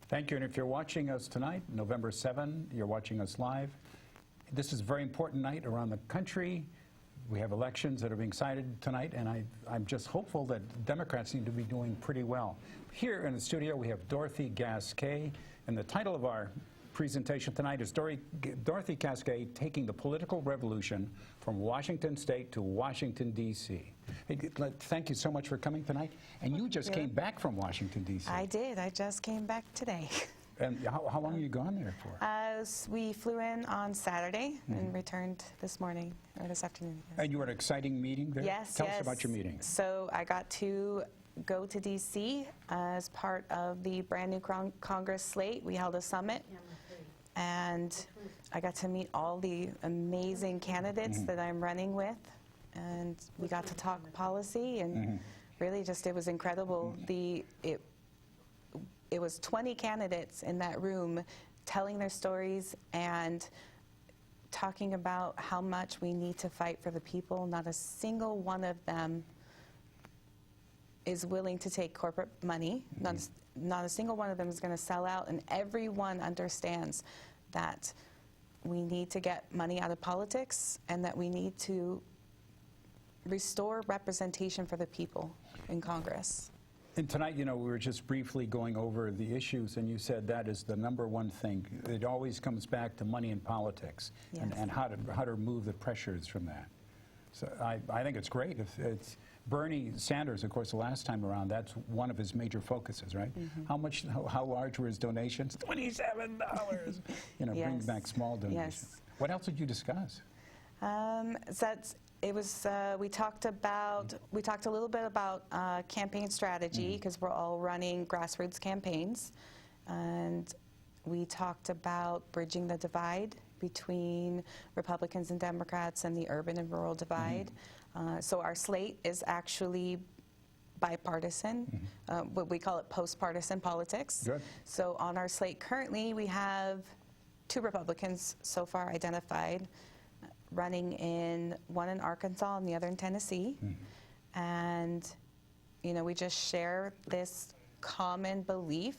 Thank you. And if you're watching us tonight, November 7, you're watching us live. This is a very important night around the country. We have elections that are being cited tonight, and I'm just hopeful that Democrats seem to be doing pretty well. Here in the studio, we have Dorothy Gasquet, and the title of our presentation tonight is Dorothy Gasquet Taking the Political Revolution from Washington State to Washington, D.C. Hey, thank you so much for coming tonight. And you just came back from Washington, D.C. I did. I just came back today. And how long have you gone there for? We flew in on Saturday and returned this morning, or this afternoon. And you had an exciting meeting there? Yes, Tell us about your meeting. So I got to go to D.C. as part of the brand new Congress slate. We held a summit. And I got to meet all the amazing candidates that I'm running with. And we got to talk policy, and really just, it was incredible. It was 20 candidates in that room telling their stories and talking about how much we need to fight for the people. Not a single one of them is willing to take corporate money. Not a single one of them is going to sell out, and everyone understands that we need to get money out of politics and that we need to restore representation for the people in Congress. And tonight, you know, we were just briefly going over the issues, and you said that is the #1 thing. It always comes back to money in politics, and how to remove the pressures from that. So I think it's great. It's Bernie Sanders, of course, the last time around, that's one of his major focuses, right? How large were his donations? $27. You know, bring back small donations. What else did you discuss? We talked a little bit about campaign strategy, because we're all running grassroots campaigns, and we talked about bridging the divide between Republicans and Democrats and the urban and rural divide. So our slate is actually bipartisan. We call it post-partisan politics. Good. So on our slate currently, we have 2 Republicans so far identified, running one in Arkansas and the other in Tennessee. And, you know, we just share this common belief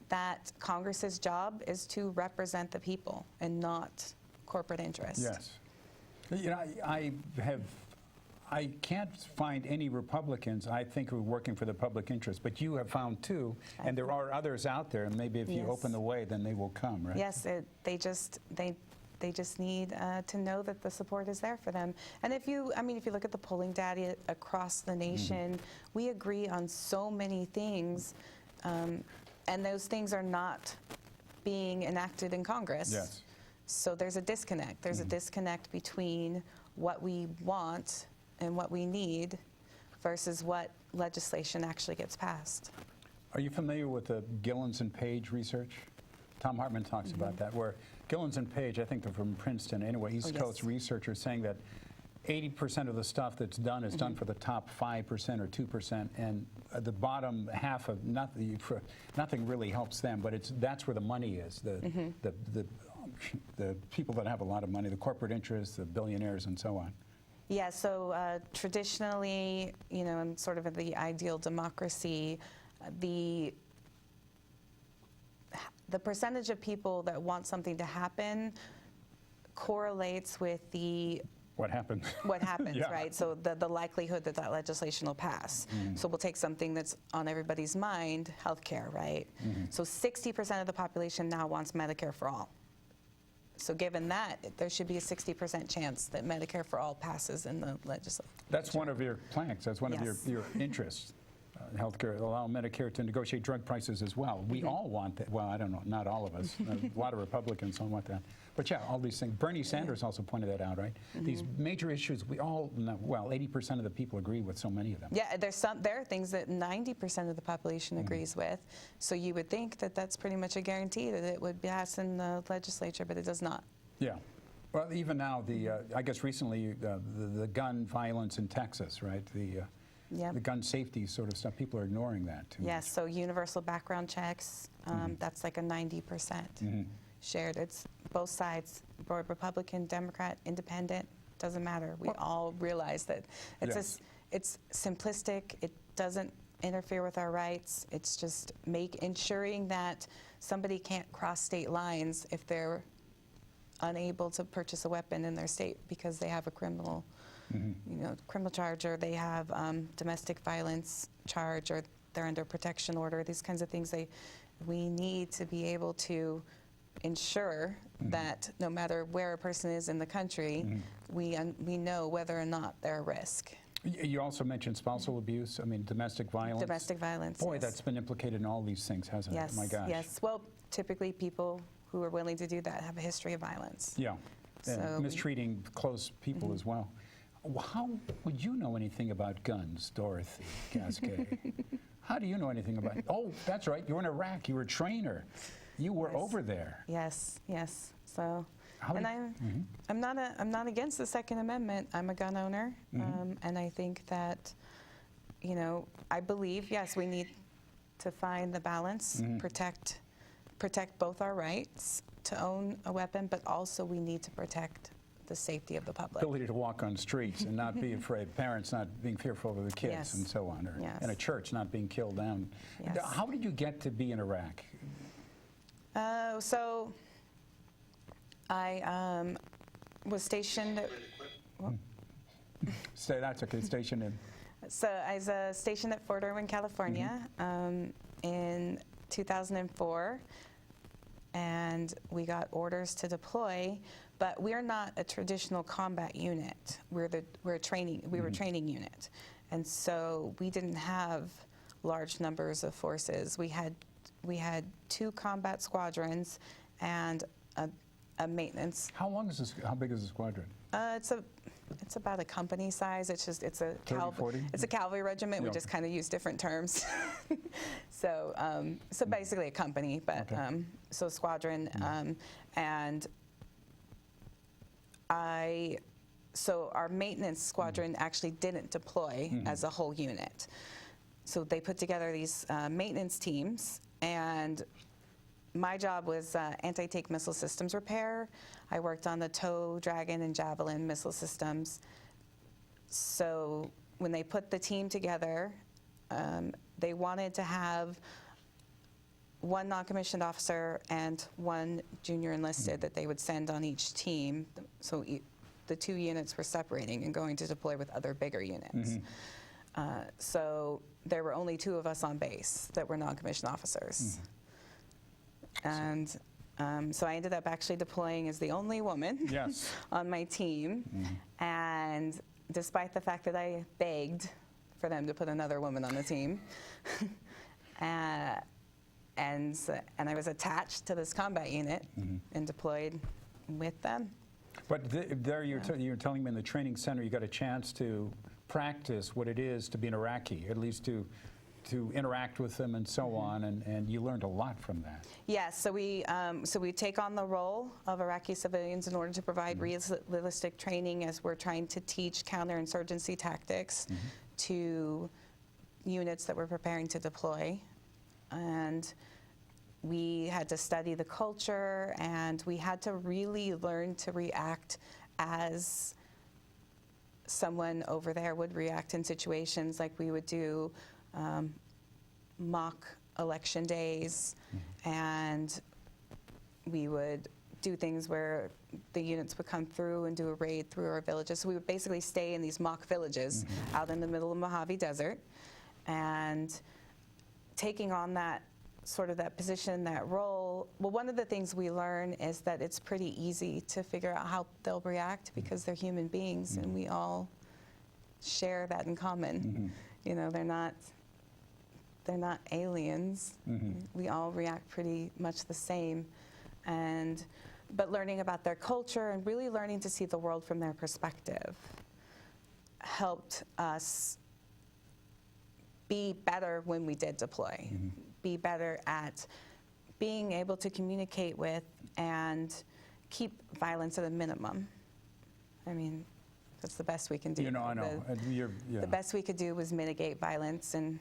that Congress's job is to represent the people and not corporate interests. Yes. You know, I can't find any Republicans, I think, who are working for the public interest, but you have found 2, and there are others out there, and maybe if you open the way, then they will come, right? Yes, they just need to know that the support is there for them. And if you look at the polling data across the nation, we agree on so many things, and those things are not being enacted in Congress. Yes. So there's a disconnect. There's a disconnect between what we want and what we need versus what legislation actually gets passed. Are you familiar with the Gillens and Page research? Tom Hartman talks about that, where Gillens and Page, I think they're from Princeton, anyway, East Coast researchers, saying that 80% of the stuff that's done is done for the top 5% or 2%, and the bottom half of nothing really helps them. But that's where the money is. The people that have a lot of money, the corporate interests, the billionaires, and so on. Yeah. So traditionally, you know, in sort of the ideal democracy, the percentage of people that want something to happen correlates with what happens. What happens, right? So the likelihood that that legislation will pass. So we'll take something that's on everybody's mind, healthcare, right? So 60% of the population now wants Medicare for all. So given that, there should be a 60% chance that Medicare for all passes in the legislature. That's one of your planks. That's one of your interests. Healthcare, allow Medicare to negotiate drug prices as well. We all want that. Well, I don't know, not all of us. A lot of Republicans don't want that. But yeah, all these things. Bernie Sanders also pointed that out, right? These major issues, we all know, well, 80% of the people agree with so many of them. Yeah, there are things that 90% of the population agrees with. So you would think that that's pretty much a guarantee that it would pass in the legislature, but it does not. Yeah. Well, even now, I guess recently, the gun violence in Texas, right? The gun safety sort of stuff, people are ignoring that too. Yes, so universal background checks, that's like a 90% shared. It's both sides, Republican, Democrat, Independent, doesn't matter. We all realize that it's simplistic. It doesn't interfere with our rights. It's just ensuring that somebody can't cross state lines if they're unable to purchase a weapon in their state because they have a criminal, criminal charge, or they have domestic violence charge, or they're under protection order. These kinds of things. We need to be able to ensure that no matter where a person is in the country, we know whether or not they're a risk. You also mentioned spousal abuse, I mean domestic violence. Domestic violence, Boy, yes. That's been implicated in all these things, hasn't Yes, it? My gosh. yes. Well, typically people who are willing to do that have a history of violence. Yeah, and So mistreating close people as well. How would you know anything about guns, Dorothy Gasquet? How do you know anything about? Oh, that's right. You were in Iraq. You were a trainer. You were over there. Yes, yes. So, How and did- I'm not against the Second Amendment. I'm a gun owner, and I think that, I believe, yes, we need to find the balance, protect both our rights to own a weapon, but also we need to protect the safety of the public. Ability to walk on streets and not be afraid, parents not being fearful of the kids Yes. and so on, or Yes. in a church not being killed down. Yes. How did you get to be in Iraq? So I was stationed at, That's okay, station in. So I was stationed at Fort Irwin, California in 2004, and we got orders to deploy, but we're not a traditional combat unit. We were a training unit, and so we didn't have large numbers of forces. We had 2 combat squadrons and a maintenance. How big is the squadron? It's about a company size. It's a 30, 40? It's a cavalry regiment. Yeah. We just kind of use different terms. So basically a company, but Okay. so squadron, and so our maintenance squadron actually didn't deploy as a whole unit. So they put together these maintenance teams, and my job was anti-tank missile systems repair. I worked on the TOW, Dragon, and Javelin missile systems. So when they put the team together, they wanted to have 1 non-commissioned officer and 1 junior enlisted that they would send on each team. So the 2 units were separating and going to deploy with other bigger units. So there were only 2 of us on base that were non-commissioned officers. And so I ended up actually deploying as the only woman Yes. on my team. And despite the fact that I begged for them to put another woman on the team, and I was attached to this combat unit and deployed with them. But there you're telling me in the training center you got a chance to practice what it is to be an Iraqi, at least to interact with them and so on, and you learned a lot from that. Yes, so we take on the role of Iraqi civilians in order to provide realistic training as we're trying to teach counterinsurgency tactics to units that we're preparing to deploy. And we had to study the culture, and we had to really learn to react as someone over there would react in situations like we would do mock election days, and we would do things where the units would come through and do a raid through our villages. So we would basically stay in these mock villages out in the middle of Mojave Desert, and taking on that position, that role. Well, one of the things we learn is that it's pretty easy to figure out how they'll react because they're human beings, and we all share that in common. They're not aliens. We all react pretty much the same, but learning about their culture and really learning to see the world from their perspective helped us be better when we did deploy, be better at being able to communicate with and keep violence at a minimum. I mean, that's the best we can do. I know. The best we could do was mitigate violence and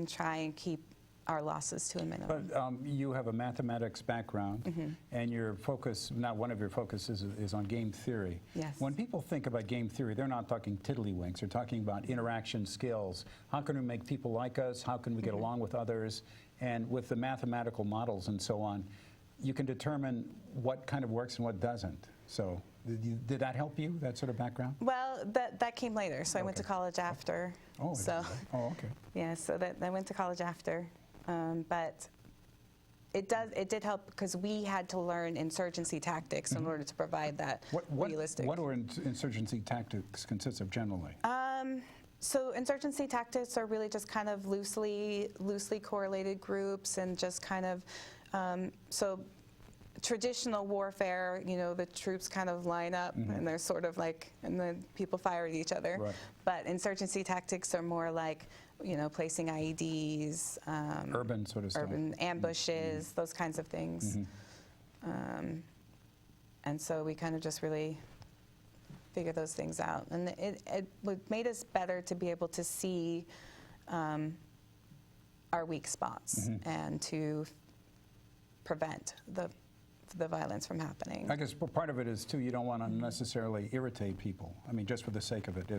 try and keep our losses to a minimum. But you have a mathematics background, and your focus, not one of your focuses, is on game theory. Yes. When people think about game theory, they're not talking tiddlywinks. They're talking about interaction skills. How can we make people like us? How can we get along with others? And with the mathematical models and so on, you can determine what kind of works and what doesn't. So did that help you, that sort of background? Well, that came later. So I went to college after. Oh, so okay. yeah, so I went to college after. But it did help because we had to learn insurgency tactics in order to provide that realistic. What are insurgency tactics consist of generally? So insurgency tactics are really just kind of loosely correlated groups, and just kind of so traditional warfare, you know, the troops kind of line up and they're sort of like, and then people fire at each other. Right. But insurgency tactics are more like, you know, placing IEDs, Urban sort of stuff. urban ambushes, those kinds of things. And so we kind of just really figure those things out. And it made us better to be able to see our weak spots and to prevent the violence from happening. I guess part of it is, too, you don't want to unnecessarily irritate people. I mean, just for the sake of it.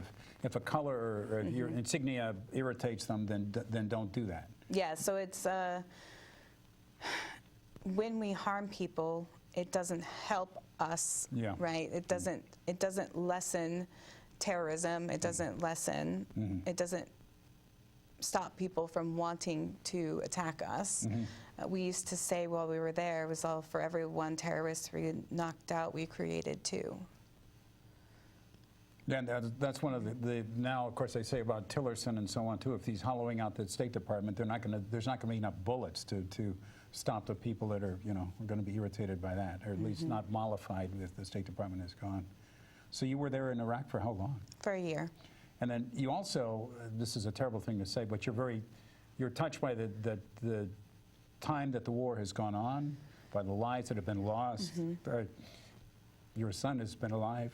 If a color or your insignia irritates them, then don't do that. Yeah, so it's when we harm people, it doesn't help us, right? It doesn't lessen terrorism. It doesn't lessen. It doesn't stop people from wanting to attack us. We used to say while we were there, it was all for every one terrorist we knocked out, we created two. Yeah, that's one of the now, of course, they say about Tillerson and so on, too. If he's hollowing out the State Department, there's not going to be enough bullets to stop the people that are, you know, going to be irritated by that, or at least not mollified if the State Department is gone. So you were there in Iraq for how long? For a year. And then you also, this is a terrible thing to say, but you're touched by the time that the war has gone on, by the lives that have been lost. Your son has been alive.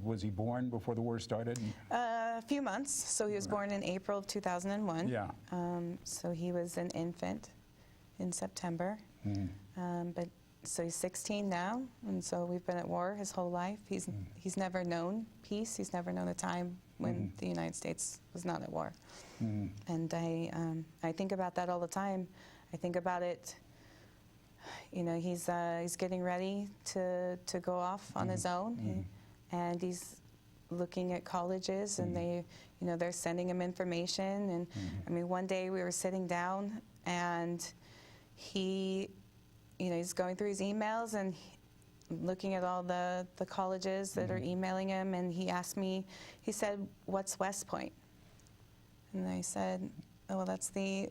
Was he born before the war started? A few months. So he was born in April of 2001. Yeah. So he was an infant in September. But so he's 16 now, and so we've been at war his whole life. He's never known peace. He's never known a time when the United States was not at war. And I think about that all the time. I think about it. You know, he's getting ready to go off on his own, and he's looking at colleges, and they're sending him information. And I mean, one day we were sitting down, and he's going through his emails and looking at all the colleges that are emailing him, and he asked me, he said, "What's West Point?" And I said, "Oh, well, that's the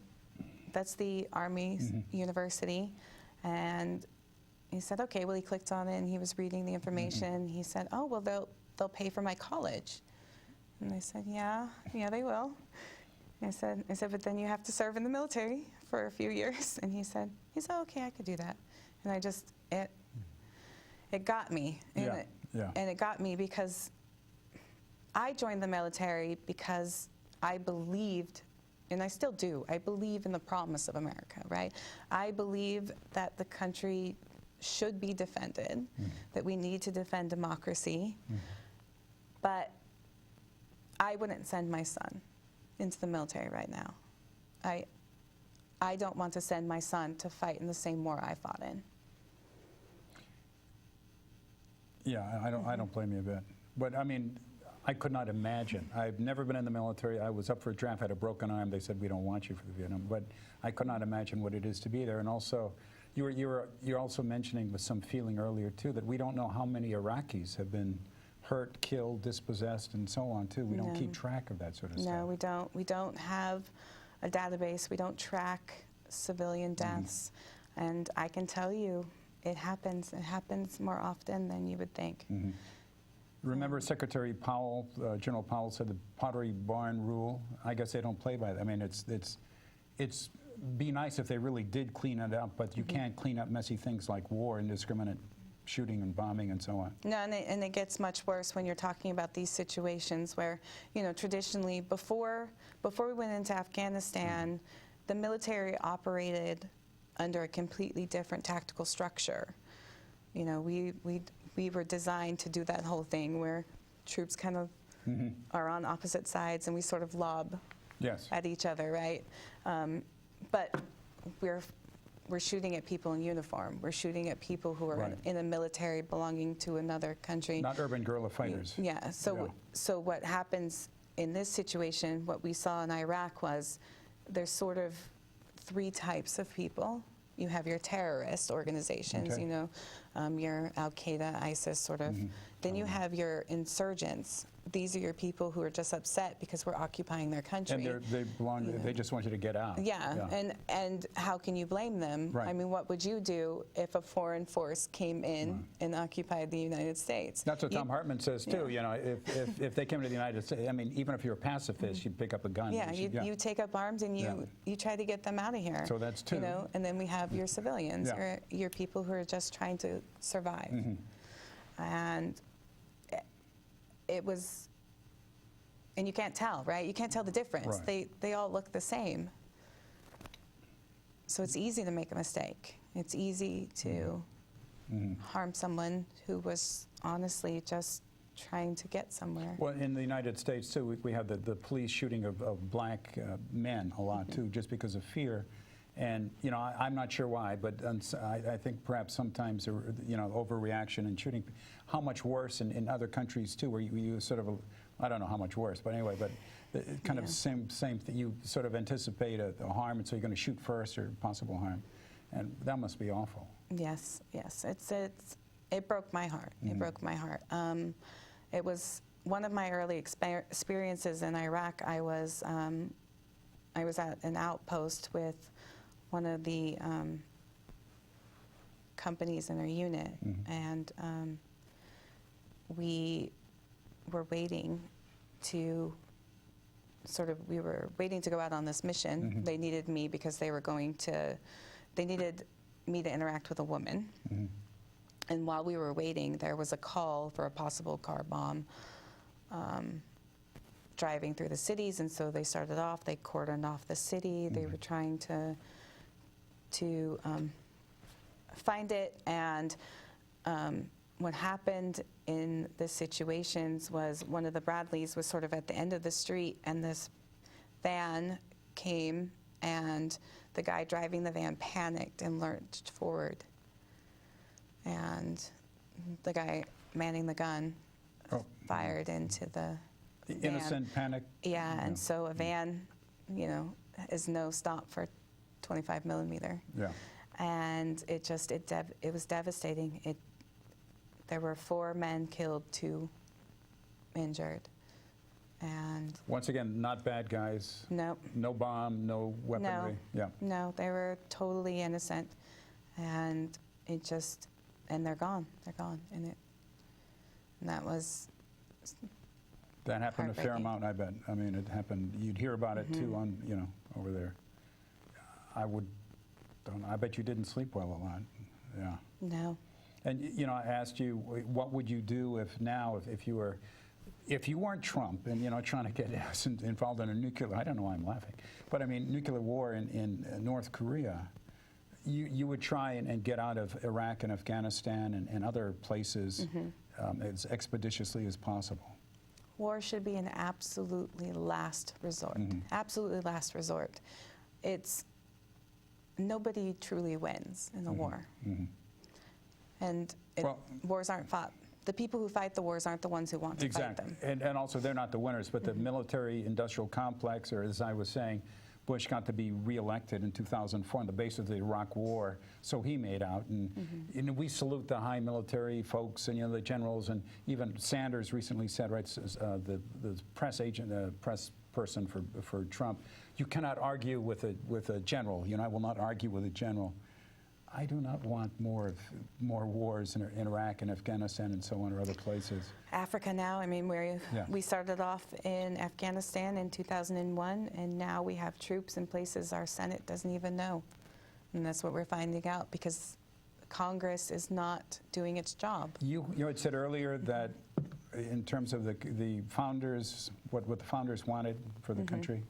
Army university." And he said, "Okay." Well, he clicked on it, and he was reading the information. He said, "Oh, well, they'll pay for my college." And I said, "Yeah, they will." And I said, "But then you have to serve in the military for a few years." And he said, "Okay, I could do that." And I just, it got me. And it got me because I joined the military because I believed, and I still do, I believe in the promise of America, right? I believe that the country should be defended, that we need to defend democracy, but I wouldn't send my son into the military right now. I don't want to send my son to fight in the same war I fought in. Yeah, I don't blame you a bit. But I mean, I could not imagine. I've never been in the military. I was up for a draft, had a broken arm. They said, "We don't want you for the Vietnam." But I could not imagine what it is to be there. And also, you're also mentioning with some feeling earlier too that we don't know how many Iraqis have been hurt, killed, dispossessed, and so on too. We don't keep track of that sort of stuff. No, we don't. We don't have a database. We don't track civilian deaths. And I can tell you, it happens. It happens more often than you would think. Remember Secretary Powell, General Powell said the Pottery Barn rule. I guess they don't play by that. I mean, it's be nice if they really did clean it up, but you can't clean up messy things like war, indiscriminate shooting and bombing and so on. No, and it gets much worse when you're talking about these situations where, you know, traditionally before we went into Afghanistan, the military operated under a completely different tactical structure. You know, we were designed to do that whole thing where troops kind of are on opposite sides and we sort of lob Yes. at each other, right? But we're shooting at people in uniform. We're shooting at people who are Right. in the military belonging to another country. Not urban guerrilla fighters. Yeah. So what happens in this situation, what we saw in Iraq was there's sort of three types of people. You have your terrorist organizations, Okay. you know, your Al-Qaeda, ISIS sort of. Then you have your insurgents. These are your people who are just upset because we're occupying their country. And they belong. They just want you to get out. Yeah, and how can you blame them? Right. I mean, what would you do if a foreign force came in and occupied the United States? That's what Tom Hartman says too. Yeah. You know, if they came to the United States, I mean, even if you're a pacifist, you'd pick up a gun. Yeah, you take up arms and you try to get them out of here. So that's two. You know, and then we have your civilians, Yeah. or your people who are just trying to survive. And it was, and you can't tell, right? You can't tell the difference. Right. They all look the same. So it's easy to make a mistake. It's easy to harm someone who was honestly just trying to get somewhere. Well, in the United States too, we have the police shooting of black men a lot too, just because of fear. And you know, I'm not sure why, but I think perhaps sometimes you know, overreaction and shooting. How much worse in other countries too, where you sort of, I don't know how much worse, but anyway, but kind of same thing. You sort of anticipate a harm, and so you're going to shoot first or possible harm, and that must be awful. Yes, yes. It broke my heart. It broke my heart. It was one of my early experiences in Iraq. I was at an outpost with one of the companies in our unit, and we were waiting to we were waiting to go out on this mission. They needed me because they needed me to interact with a woman. And while we were waiting, there was a call for a possible car bomb driving through the cities, and so they started off, they cordoned off the city. They were trying to find it, and what happened in the situations was one of the Bradleys was sort of at the end of the street, and this van came, and the guy driving the van panicked and lurched forward, and the guy manning the gun fired into the van. Innocent panic. Yeah, and so a van, you know, is no stop for 25 millimeter. Yeah. And it was devastating. There were 4 men killed, 2 injured. And Once again, not bad guys. nope. No bomb, no weaponry. Yeah. No, they were totally innocent. And they're gone. They're gone. And that was That happened a fair heartbreaking. amount, I bet. I mean, it happened. You'd hear about it too on, you know, over there. I bet you didn't sleep well a lot. Yeah. no. And you know, I asked you, what would you do if you weren't Trump and, you know, trying to get us involved in a nuclear, I don't know why I'm laughing, but I mean, nuclear war in North Korea, you would try and get out of Iraq and Afghanistan and other places as expeditiously as possible. War should be an absolutely last resort. Absolutely last resort. Nobody truly wins in a war. And wars aren't fought. The people who fight the wars aren't the ones who want to fight them. And also, they're not the winners, but the military-industrial complex, or as I was saying, Bush got to be reelected in 2004 on the basis of the Iraq War, so he made out. And we salute the high military folks and, you know, the generals, and even Sanders recently said, right, the press agent, press person for Trump, you cannot argue with a general. You know, I will not argue with a general. I do not want more wars in Iraq and Afghanistan and so on, or other places. Africa now, I mean, we started off in Afghanistan in 2001, and now we have troops in places our Senate doesn't even know. And that's what we're finding out, because Congress is not doing its job. You had said earlier that in terms of the founders, what the founders wanted for the country?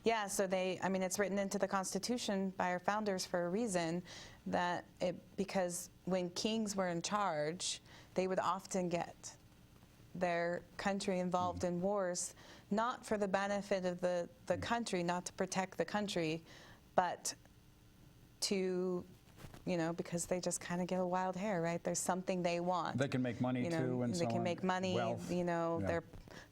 Yeah, so I mean, it's written into the Constitution by our founders for a reason, because when kings were in charge, they would often get their country involved in wars, not for the benefit of the country, not to protect the country, but to, because they just kind of get a wild hair, right? There's something they want. They can make money too, and so on. They can make money. Wealth. Yeah.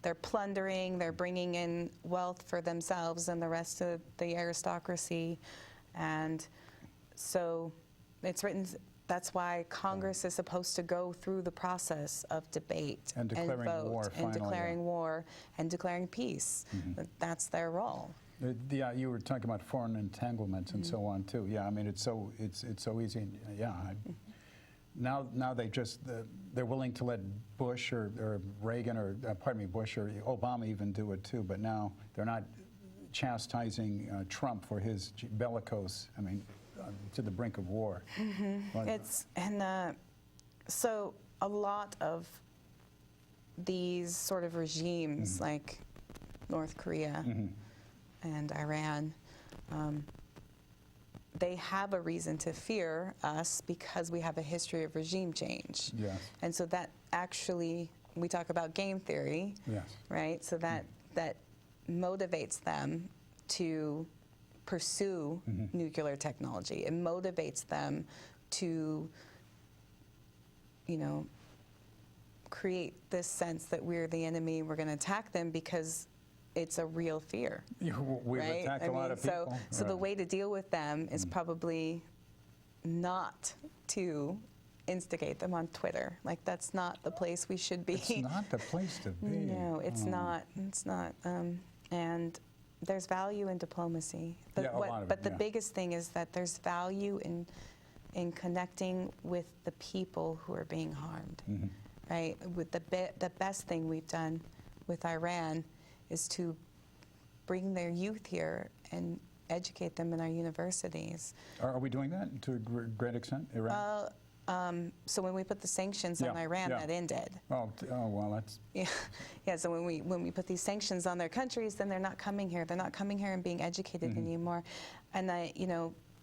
They're plundering. They're bringing in wealth for themselves and the rest of the aristocracy, and so it's written. That's why Congress is supposed to go through the process of debate and declaring vote war, and finally, declaring war and declaring peace. That's their role. Yeah, you were talking about foreign entanglements and so on too. Yeah, I mean it's so easy. Yeah, now they're willing to let Bush or Reagan or Bush or Obama even do it too. But now they're not chastising Trump for his bellicose. I mean, to the brink of war. So a lot of these sort of regimes, like North Korea and Iran, they have a reason to fear us because we have a history of regime change. Yes. And so that actually, we talk about game theory, yes, right? So that motivates them to pursue nuclear technology. It motivates them to, create this sense that we're the enemy, we're going to attack them because it's a real fear. We've attacked a lot of people. So the way to deal with them is probably not to instigate them on Twitter. Like, that's not the place we should be. It's not the place to be. No, it's not. It's not. And there's value in diplomacy. But, a lot of but it, the biggest thing is that there's value in connecting with the people who are being harmed. Right? With the best thing we've done with Iran is to bring their youth here and educate them in our universities. Are we doing that to a great extent, Iran? So when we put the sanctions on Iran, that ended. Oh, well, that's... Yeah, so when we put these sanctions on their countries, then they're not coming here. They're not coming here and being educated anymore. And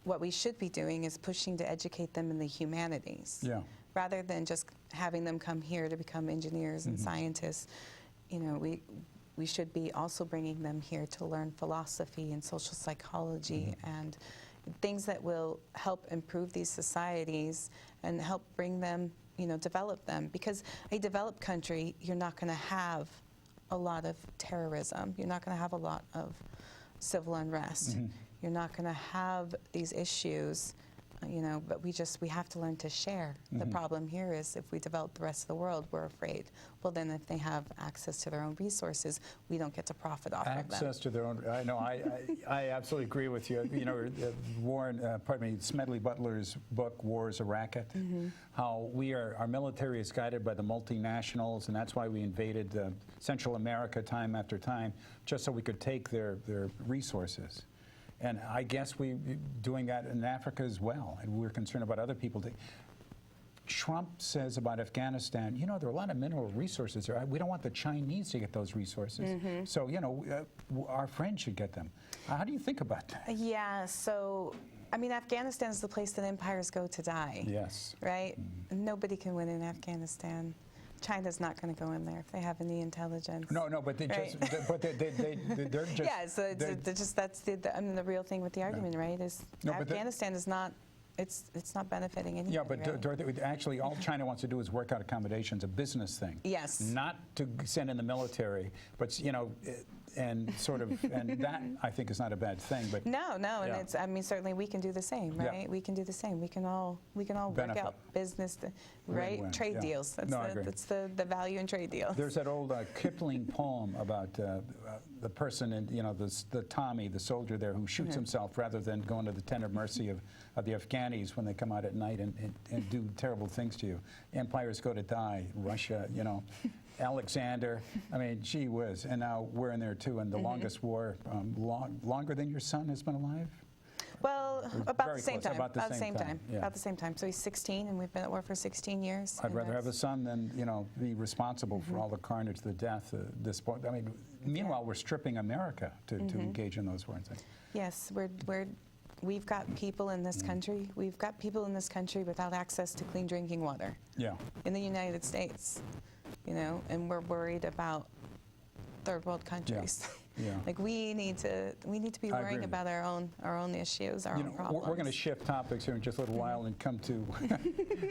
what we should be doing is pushing to educate them in the humanities. Yeah. Rather than just having them come here to become engineers and scientists. We should be also bringing them here to learn philosophy and social psychology and things that will help improve these societies and help bring them, develop them. Because a developed country, you're not going to have a lot of terrorism. You're not going to have a lot of civil unrest. You're not going to have these issues, but we have to learn to share. The problem here is if we develop the rest of the world, we're afraid. Well, then if they have access to their own resources, we don't get to profit off of them. Access to their own, I know, I absolutely agree with you. Smedley Butler's book, War is a Racket, how our military is guided by the multinationals, and that's why we invaded Central America time after time, just so we could take their resources. And I guess we're doing that in Africa as well, and we're concerned about other people. Trump says about Afghanistan, there are a lot of mineral resources there. We don't want the Chinese to get those resources. So, our friends should get them. How do you think about that? Yeah, so, Afghanistan is the place that empires go to die. Yes. Right? Nobody can win in Afghanistan. China's not going to go in there if they have any intelligence. No, but they're just. Yeah, so that's the real thing with the argument, right? Is Afghanistan is not. It's not benefiting anybody. Yeah, but right? Dorothy, actually, all China wants to do is work out accommodations, a business thing. Yes. Not to send in the military, but and that I think is not a bad thing. But no, and certainly we can do the same, right? Yeah. We can do the same. We can all work out business, right? Win-win. Trade deals. That's the value in trade deals. There's that old Kipling poem about the person and the Tommy, the soldier there, who shoots himself rather than going to the tender mercy of the Afghanis when they come out at night and do terrible things to you. Empires go to die. Russia, Alexander, gee whiz. And now we're in there too, and the longest war, longer than your son has been alive? Well, about very the same close, time. about the same time, yeah. About the same time. So he's 16, and we've been at war for 16 years. I'd and rather have a that's- son than, you know, be responsible for all the carnage, the death, this point. I mean, meanwhile, we're stripping America to engage in those wars. Yes, we've got people in this country. We've got people in this country without access to clean drinking water. Yeah. In the United States, you know, and we're worried about third world countries. Yeah. Like we need to be I worrying agree. about our own issues, our You own know, problems. we're going to shift topics here in just a little while and come to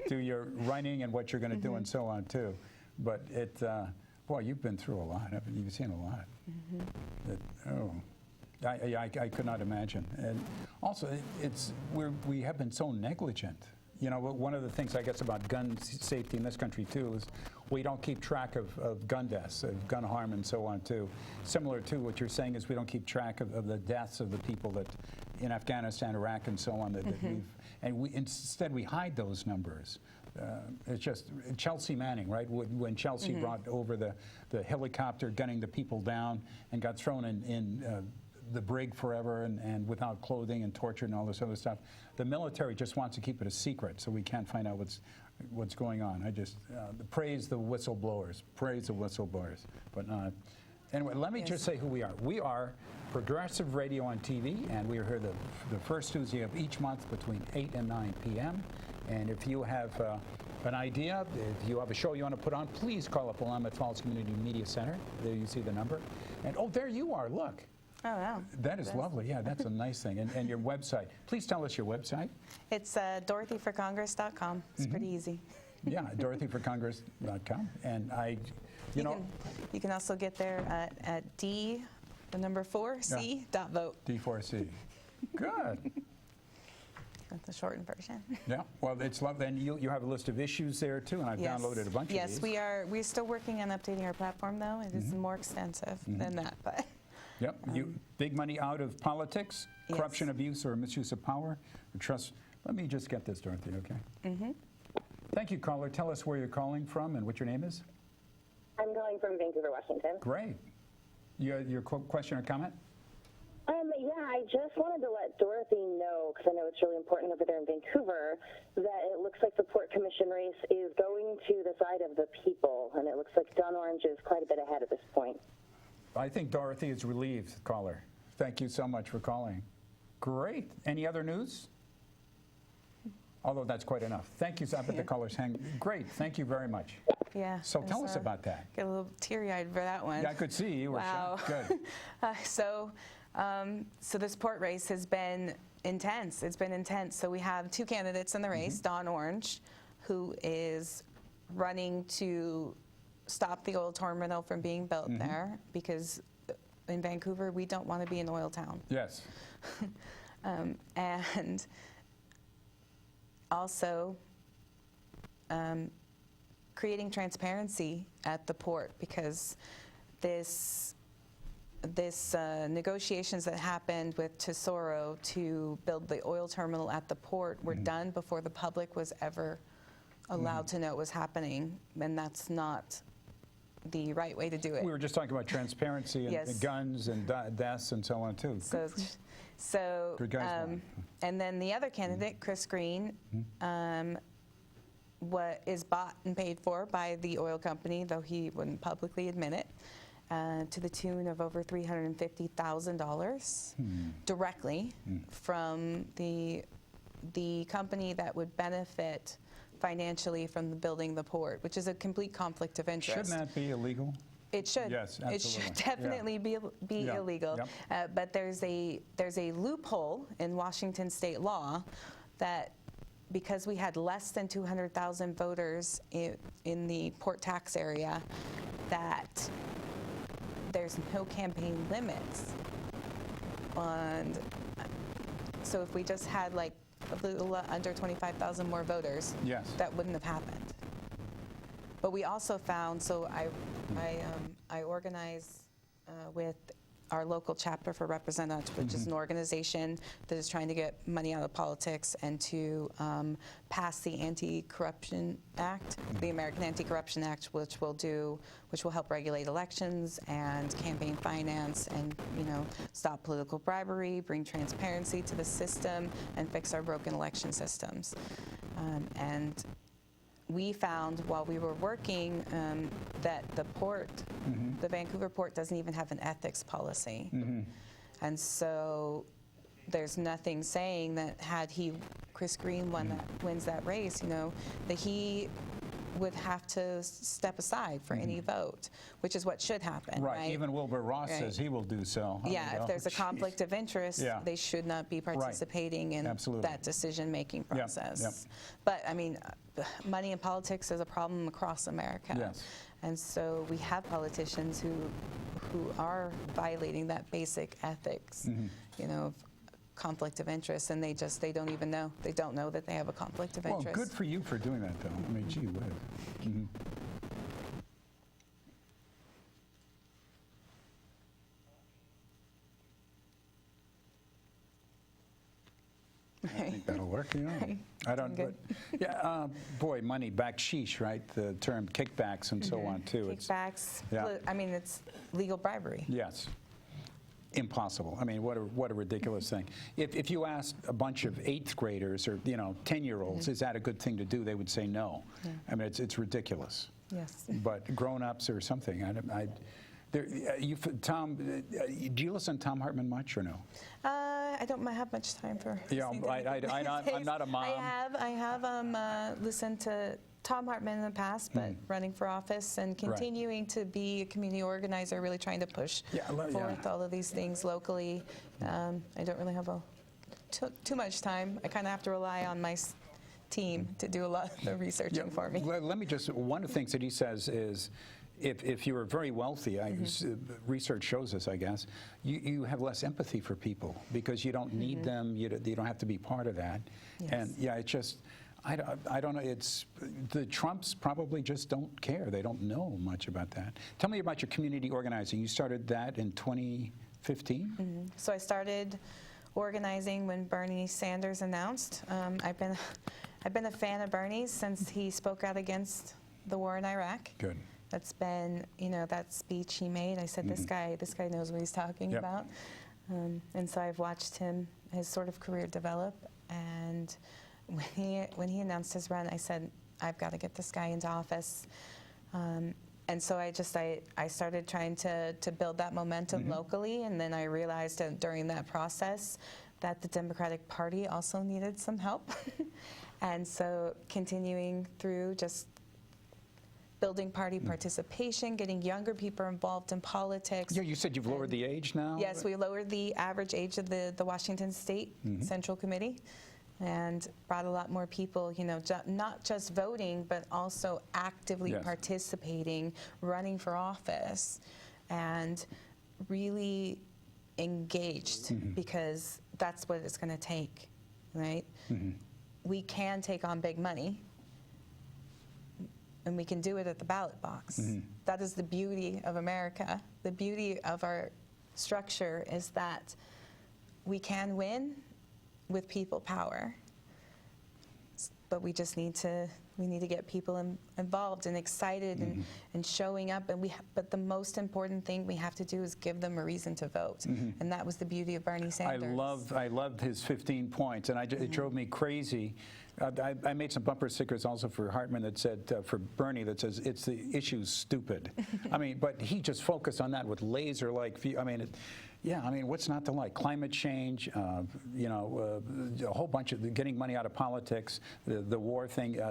to your running and what you're going to do and so on too. But it, boy, you've been through a lot. Haven't you? You've seen a lot. I could not imagine. And also, we have been so negligent. You know, one of the things I guess about gun safety in this country too is we don't keep track of gun deaths, of gun harm and so on too. Similar to what you're saying is we don't keep track of the deaths of the people that in Afghanistan, Iraq and so on that instead we hide those numbers. It's just Chelsea Manning, right? When Chelsea brought over the helicopter gunning the people down and got thrown in the brig forever and without clothing and tortured and all this other stuff. The military just wants to keep it a secret, so we can't find out what's going on. I just praise the whistleblowers, praise the whistleblowers. But anyway, let me just say who we are. We are Progressive Radio on TV, and we are here the first Tuesday of each month between 8 and 9 p.m. And if you have an idea, if you have a show you want to put on, please call up Willamette Falls Community Media Center. There you see the number. And oh, there you are, look. Oh, wow. That is lovely. Yeah, that's a nice thing. And your website. Please tell us your website. It's dorothyforcongress.com. It's pretty easy. Yeah, dorothyforcongress.com. And you know. You can also get there at D4C.vote. D4C. Good. That's the shortened version. Yeah, well, it's lovely. And you have a list of issues there, too, and I've downloaded a bunch of these. Yes, we are. We're still working on updating our platform, though. It is more extensive than that, but... Yep. Big money out of politics, corruption, abuse, or misuse of power, or trust. Let me just get this, Dorothy, okay? Thank you, caller. Tell us where you're calling from and what your name is. I'm calling from Vancouver, Washington. Great. Your question or comment? Yeah, I just wanted to let Dorothy know, because I know it's really important over there in Vancouver, that it looks like the Port Commission race is going to the side of the people, and it looks like Don Orange is quite a bit ahead at this point. I think Dorothy is relieved, caller. Thank you so much for calling. Great. Any other news? Although that's quite enough. Thank you. I bet the callers hang. Great. Thank you very much. Yeah. So tell us about that. Get a little teary-eyed for that one. Yeah, I could see you were wow. shocked. Good. So this port race has been intense. It's been intense. So we have two candidates in the race, Don Orange, who is running to stop the oil terminal from being built there, because in Vancouver, we don't want to be an oil town. Yes. And also creating transparency at the port, because this negotiations that happened with Tesoro to build the oil terminal at the port were done before the public was ever allowed to know it was happening, and that's not the right way to do it. We were just talking about transparency and Yes. guns and deaths and so on too. So Good guys, and then the other candidate, Chris Green, what is bought and paid for by the oil company, though he wouldn't publicly admit it, to the tune of over $350,000 directly from the company that would benefit financially from the building the port, which is a complete conflict of interest. Shouldn't that be illegal? It should. Yes, It should absolutely. definitely be Yeah. illegal. Yep. But there's a loophole in Washington state law that, because we had less than 200,000 voters in the port tax area, that there's no campaign limits. And so if we just had like a little under 25,000 more voters, Yes. that wouldn't have happened. But we also found, so I organize with our local chapter for Represent, which is an organization that is trying to get money out of politics and to pass the Anti-Corruption Act, the American Anti-Corruption Act, which will help regulate elections and campaign finance, and stop political bribery, bring transparency to the system, and fix our broken election systems. And we found while we were working that the port, the Vancouver port, doesn't even have an ethics policy. And so there's nothing saying that had Chris Green wins that race, that he would have to step aside for any vote, which is what should happen. Right. Even Wilbur Ross says he will do so. Yeah, if there's a conflict of interest, they should not be participating in that decision-making process. Yep. But I mean, money in politics is a problem across America. Yes. And so we have politicians who are violating that basic ethics, of conflict of interest, and they don't even know. They don't know that they have a conflict of interest. Well, good for you for doing that, though. I mean, gee whiz. I think that'll work, I don't, but, boy, money, backsheesh, right? The term kickbacks and so on, too. Kickbacks. I mean, it's legal bribery. Yes. Impossible. I mean, what a ridiculous thing. If you asked a bunch of 8th graders or 10-year-olds, is that a good thing to do? They would say no. I mean, it's ridiculous. Yes. But grown-ups or something. Tom, do you listen to Tom Hartman much or no? I don't have much time for. Yeah, I'm not a mom. I have listened to Tom Hartman in the past, but running for office and continuing to be a community organizer, really trying to push forth all of these things locally. I don't really have too much time. I kind of have to rely on my team to do a lot of the researching for me. Let me just, one of the things that he says is, if you are very wealthy, research shows this, I guess, you have less empathy for people because you don't need them, you don't have to be part of that. Yes. And it's just, I don't know, the Trumps probably just don't care. They don't know much about that. Tell me about your community organizing. You started that in 2015? So I started organizing when Bernie Sanders announced. I've been a fan of Bernie's since he spoke out against the war in Iraq. Good. That's been, that speech he made. I said, this guy knows what he's talking about. And so I've watched his sort of career develop. And when he announced his run, I said, I've got to get this guy into office. And so I started trying to build that momentum locally. And then I realized that during that process that the Democratic Party also needed some help. And so continuing through just building party participation, getting younger people involved in politics. Yeah, you said you've lowered the age now? Yes, we lowered the average age of the Washington State Central Committee and brought a lot more people, not just voting, but also actively participating, running for office, and really engaged because that's what it's going to take, right? We can take on big money, and we can do it at the ballot box. That is the beauty of America. The beauty of our structure is that we can win with people power, but we just need to get people involved and excited and showing up. And but the most important thing we have to do is give them a reason to vote. And that was the beauty of Bernie Sanders. I loved his 15 points, and it drove me crazy. I made some bumper stickers also for Hartman that said, for Bernie, that says, it's the issue's stupid. I mean, but he just focused on that with laser-like view. I mean, what's not to like? Climate change, a whole bunch of getting money out of politics, the war thing,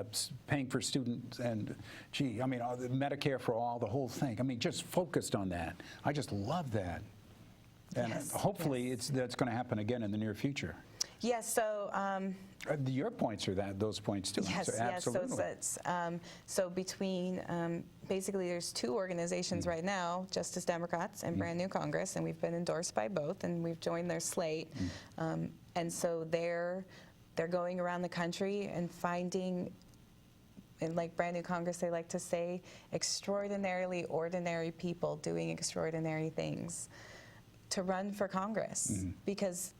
paying for students, and Medicare for all, the whole thing. I mean, just focused on that. I just love that. And hopefully that's going to happen again in the near future. Yes, so your points are those points too. Yes, so absolutely. Yes. So between basically, there's two organizations right now, Justice Democrats and Brand New Congress, and we've been endorsed by both, and we've joined their slate. And so they're going around the country and finding, and like Brand New Congress, they like to say, extraordinarily ordinary people doing extraordinary things. to run for Congress because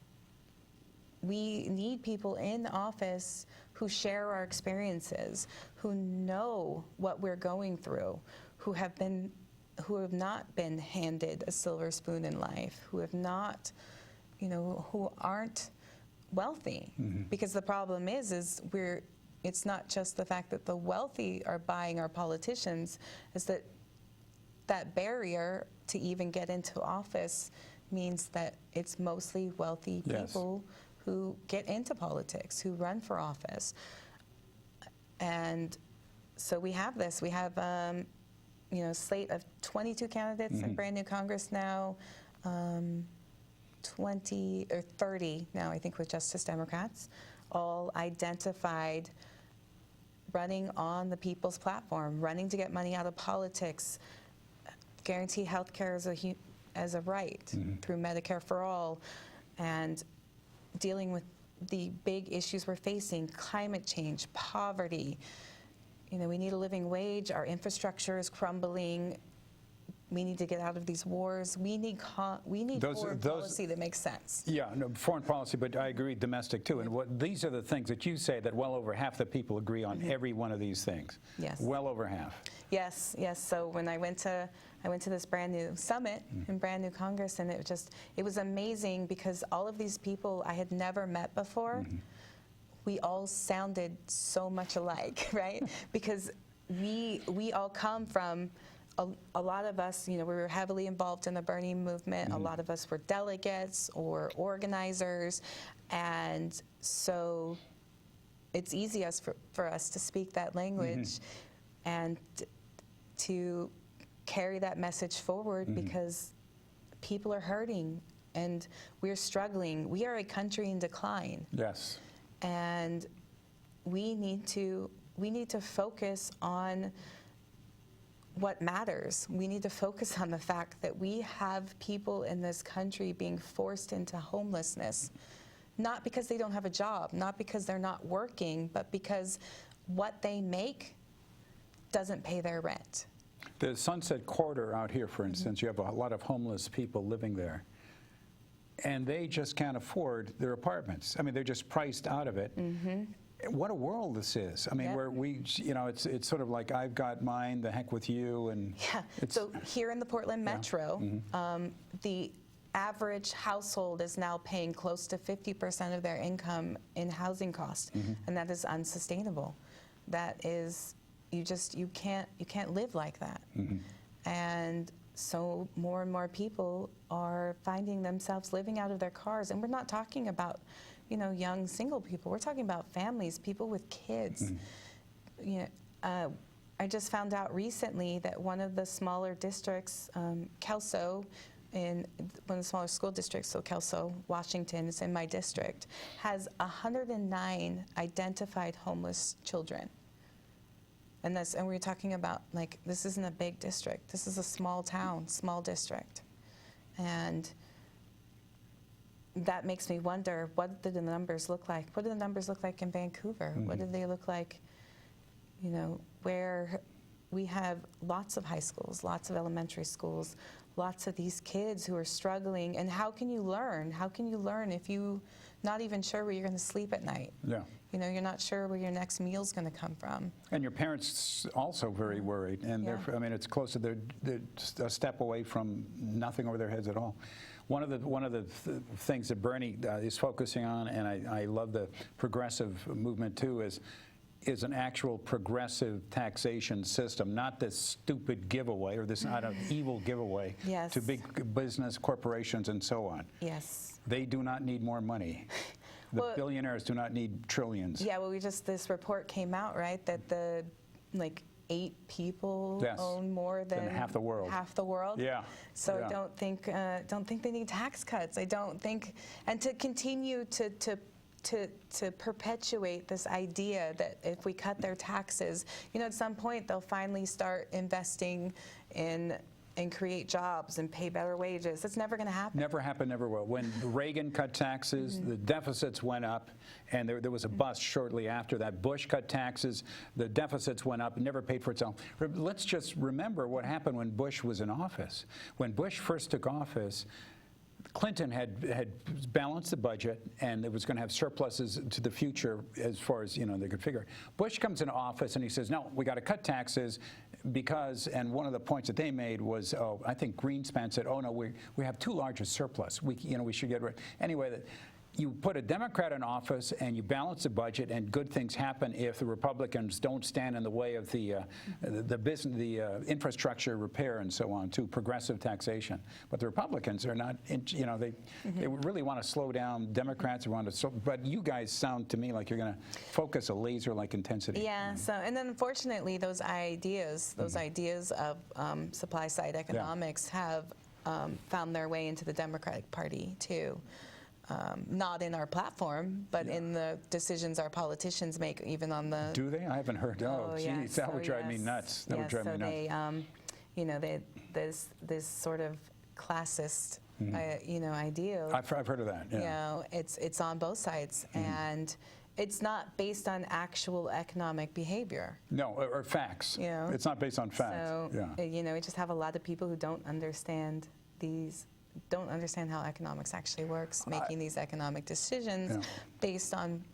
we need people in office who share our experiences, who know what we're going through, who have not been handed a silver spoon in life, who have not, who aren't wealthy. Because the problem is it's not just the fact that the wealthy are buying our politicians, is that barrier to even get into office means that it's mostly wealthy people who get into politics, who run for office. And so we have this. We have a slate of 22 candidates in brand new Congress now, 20 or 30 now, I think, with Justice Democrats, all identified running on the people's platform, running to get money out of politics, guarantee health care as a right through Medicare for all, and dealing with the big issues we're facing, climate change, poverty. We need a living wage. Our infrastructure is crumbling. We need to get out of these wars. We need foreign policy that makes sense. Yeah, no, foreign policy, but I agree, domestic too. And these are the things that you say that well over half the people agree on every one of these things. Yes. Well over half. Yes, yes. So when I went to this brand new summit in brand new Congress, and it was amazing because all of these people I had never met before, we all sounded so much alike, right? Because we all come from. A lot of us, we were heavily involved in the Bernie movement. A lot of us were delegates or organizers. And so it's easy for us to speak that language and to carry that message forward because people are hurting and we're struggling. We are a country in decline. Yes. And we need to focus on what matters. We need to focus on the fact that we have people in this country being forced into homelessness, not because they don't have a job, not because they're not working, but because what they make doesn't pay their rent. The Sunset Quarter out here, for instance, you have a lot of homeless people living there, and they just can't afford their apartments. I mean, they're just priced out of it. What a world this is. I mean, where it's sort of like I've got mine, the heck with you. And so here in the Portland Metro, the average household is now paying close to 50% of their income in housing costs, and that is unsustainable. That is, you can't live like that. And so more and more people are finding themselves living out of their cars, and we're not talking about young single people. We're talking about families, people with kids. I just found out recently that one of the smaller districts, Kelso, in one of the smaller school districts, so Kelso, Washington, is in my district, has 109 identified homeless children. And we're talking about, like, this isn't a big district. This is a small town, small district. And that makes me wonder, what do the numbers look like? What do the numbers look like in Vancouver? What do they look like, where we have lots of high schools, lots of elementary schools, lots of these kids who are struggling. And how can you learn? How can you learn if you're not even sure where you're going to sleep at night? Yeah. You're not sure where your next meal's going to come from. And your parents also very worried. And I mean, it's close to they're just a step away from nothing over their heads at all. One of the things that Bernie is focusing on, and I love the progressive movement too, is an actual progressive taxation system, not this stupid giveaway or this evil giveaway to big business corporations and so on. Yes. They do not need more money. The billionaires do not need trillions. Yeah, well, this report came out, right, that 8 people own more than half the world. Yeah. So I don't think they need tax cuts. I don't think, and to continue to perpetuate this idea that if we cut their taxes, at some point they'll finally start investing in and create jobs and pay better wages. It's never going to happen. Never happened, never will. When Reagan cut taxes, the deficits went up, and there was a bust shortly after that. Bush cut taxes, the deficits went up, never paid for itself. Let's just remember what happened when Bush was in office. When Bush first took office, Clinton had balanced the budget, and it was going to have surpluses to the future as far as, they could figure. Bush comes into office, and he says, no, we got to cut taxes because, and one of the points that they made was, I think Greenspan said, oh, no, we have too large a surplus. We should get rid. Anyway, you put a Democrat in office and you balance the budget, and good things happen if the Republicans don't stand in the way of the infrastructure repair and so on, to progressive taxation. But the Republicans are not, they really want to slow down. Democrats want to, but you guys sound to me like you're going to focus a laser-like intensity. Yeah. So, and then unfortunately, those ideas of supply-side economics have found their way into the Democratic Party too. Not in our platform, but in the decisions our politicians make, even on the... Do they? I haven't heard. Oh, geez, that would drive me nuts. That would drive me nuts. They, this sort of classist, ideal. I've heard of that. Yeah. It's on both sides, and it's not based on actual economic behavior. No, or facts. It's not based on facts. So, we just have a lot of people who don't understand how economics actually works, making these economic decisions based on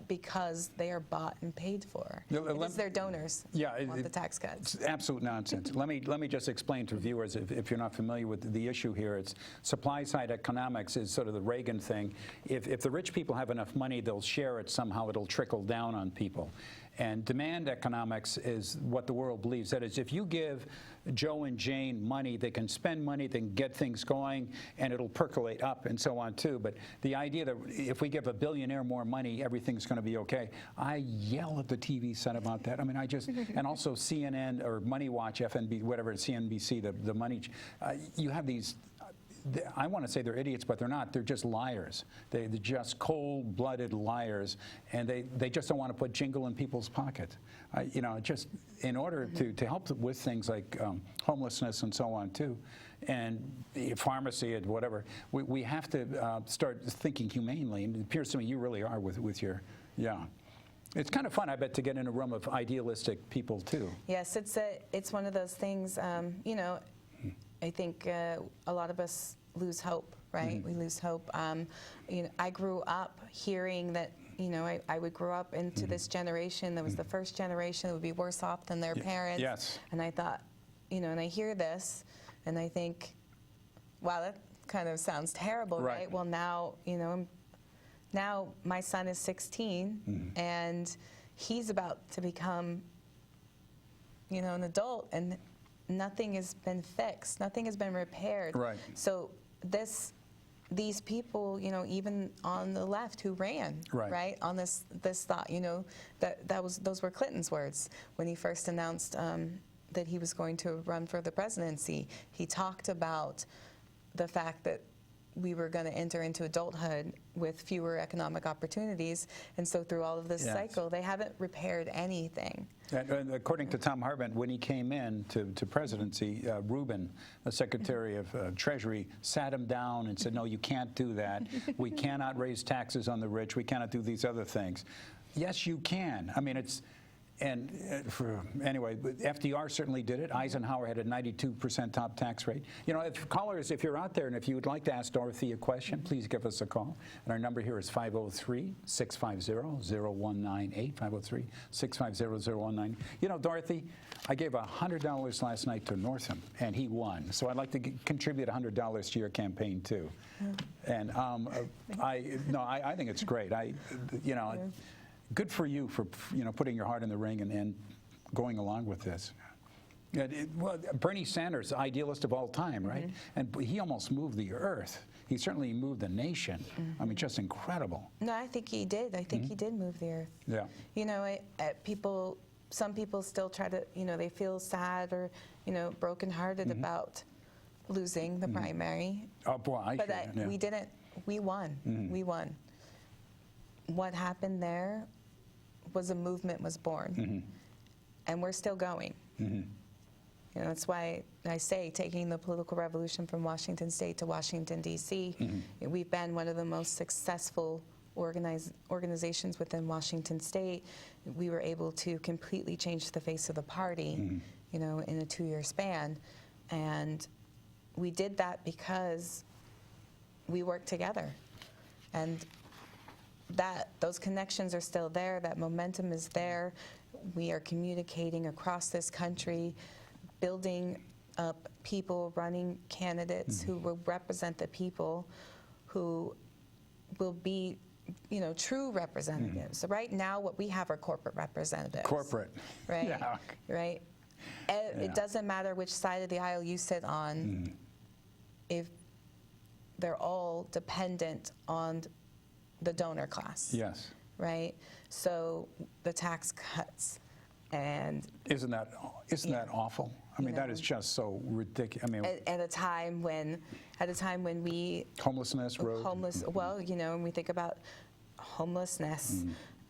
because they are bought and paid for. Because their donors want the tax cuts. It's absolute nonsense. let me just explain to viewers, if you're not familiar with the issue here, it's supply-side economics is sort of the Reagan thing. If the rich people have enough money, they'll share it somehow. It'll trickle down on people. And demand economics is what the world believes. That is, if you give Joe and Jane money, they can spend money, they can get things going, and it'll percolate up and so on too. But the idea that if we give a billionaire more money, everything's going to be okay. I yell at the TV set about that. I mean, and also CNN or Money Watch, FNB, whatever, CNBC, the money. You have these. I want to say they're idiots, but they're not. They're just liars. They're just cold-blooded liars, and they just don't want to put jingle in people's pockets. Just in order to help with things like homelessness and so on too, and pharmacy and whatever, we have to start thinking humanely. And it appears to me you really are with your, It's kind of fun, I bet, to get in a room of idealistic people too. Yes, it's one of those things. I think a lot of us lose hope, right? We lose hope. I grew up hearing that, I would grow up into this generation that was the first generation that would be worse off than their parents. Yes. And I thought, and I hear this, and I think, wow, that kind of sounds terrible, right? Well, now, now my son is 16, and he's about to become, an adult, and nothing has been fixed. Nothing has been repaired. Right. So these people, even on the left who ran, right, on this thought, those were Clinton's words when he first announced that he was going to run for the presidency. He talked about the fact that we were going to enter into adulthood with fewer economic opportunities, and so through all of this cycle, they haven't repaired anything. And according to Tom Harbin, when he came in to presidency, Rubin, the Secretary of Treasury, sat him down and said, no, you can't do that. We cannot raise taxes on the rich. We cannot do these other things. Yes, you can. I mean, anyway, FDR certainly did it. Eisenhower had a 92% top tax rate. Callers, if you're out there and if you would like to ask Dorothy a question, please give us a call. And our number here is 503-650-0198, 503-650-0198. Dorothy, I gave $100 last night to Northam, and he won. So I'd like to contribute $100 to your campaign, too. And I think it's great. Good for you for putting your heart in the ring and going along with this. Well, Bernie Sanders, idealist of all time, right? And he almost moved the earth. He certainly moved the nation. I mean, just incredible. No, I think he did. I think he did move the earth. Yeah. Some people still try to, they feel sad or, brokenhearted about losing the primary. Oh boy, we didn't. We won. We won. What happened there was a movement was born, and we're still going. That's why I say taking the political revolution from Washington State to Washington, D.C., we've been one of the most successful organizations within Washington State. We were able to completely change the face of the party, in a 2-year span, and we did that because we work together. And those connections are still there, that momentum is there. We are communicating across this country, building up people, running candidates who will represent the people, who will be, true representatives. So right now, what we have are corporate representatives. Corporate. Right? Yeah. Right? It doesn't matter which side of the aisle you sit on, if they're all dependent on the donor class. Yes. Right? So the tax cuts and Isn't that awful? I mean, that is just so ridiculous. I mean, at a time when we homelessness rose. well, when we think about homelessness,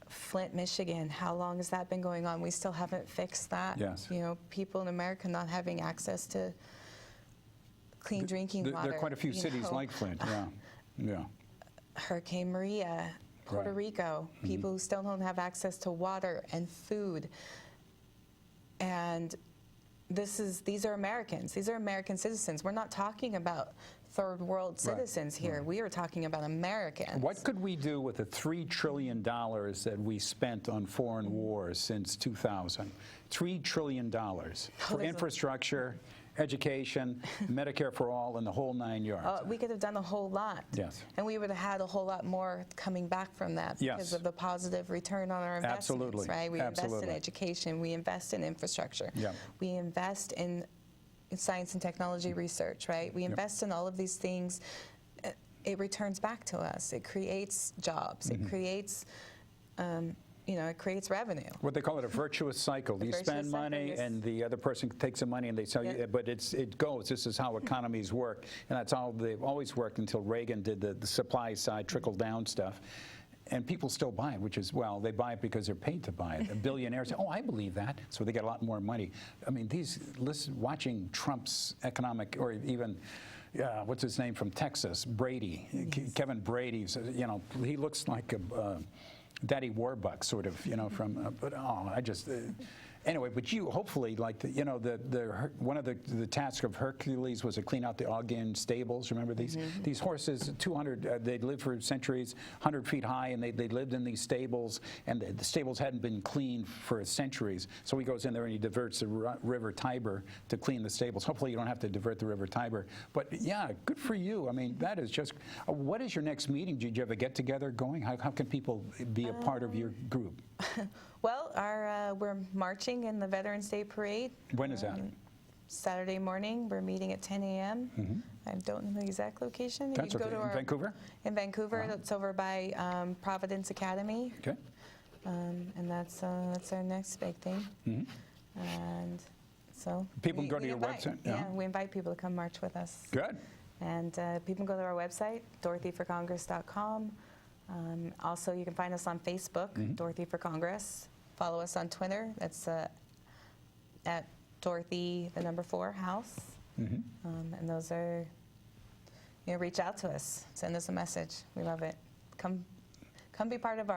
Flint, Michigan, how long has that been going on? We still haven't fixed that. Yes. People in America not having access to clean drinking water. There are quite a few cities like Flint. Yeah. Hurricane Maria, Puerto Rico, people who still don't have access to water and food. And these are Americans. These are American citizens. We're not talking about third world citizens here. We are talking about Americans. What could we do with the $3 trillion that we spent on foreign wars since 2000? $3 trillion for infrastructure, education, Medicare for all, and the whole 9 yards. We could have done a whole lot. Yes. And we would have had a whole lot more coming back from that because of the positive return on our investments. Absolutely. Right? We invest Absolutely. in education. We invest in infrastructure. Yep. We invest in science and technology research. Right? We invest in all of these things. It returns back to us. It creates jobs. It creates it creates revenue. What they call it, a virtuous cycle. You spend money, and the other person takes the money, and they sell you. But it goes. This is how economies work, and that's how they've always worked until Reagan did the supply side trickle down stuff. And people still buy it, which is, well, they buy it because they're paid to buy it. The billionaires say, oh, I believe that. So they get a lot more money. I mean, watching Trump's economic, or even, what's his name from Texas, Brady, Kevin Brady, he looks like a Daddy Warbucks, sort of, from. But anyway. But you hopefully, like one of the tasks of Hercules was to clean out the Ogden stables. Remember these horses, 200. They'd lived for centuries, 100 feet high, and they lived in these stables, and the stables hadn't been cleaned for centuries. So he goes in there and he diverts the River Tiber to clean the stables. Hopefully, you don't have to divert the River Tiber. But yeah, good for you. I mean, that is just. What is your next meeting? Did you have a get together going? How can people be a part of your group? Well, we're marching in the Veterans Day Parade. When is that? Saturday morning. We're meeting at 10 a.m. I don't know the exact location. That's okay. In Vancouver? In Vancouver. That's over by Providence Academy. Okay. And that's our next big thing. And so people can go to your website? Yeah, we invite people to come march with us. Good. And people can go to our website, dorothyforcongress.com. Also, you can find us on Facebook, Dorothy for Congress. Follow us on Twitter. That's at Dorothy, the number 4, House. And those are, reach out to us. Send us a message. We love it. Come be part of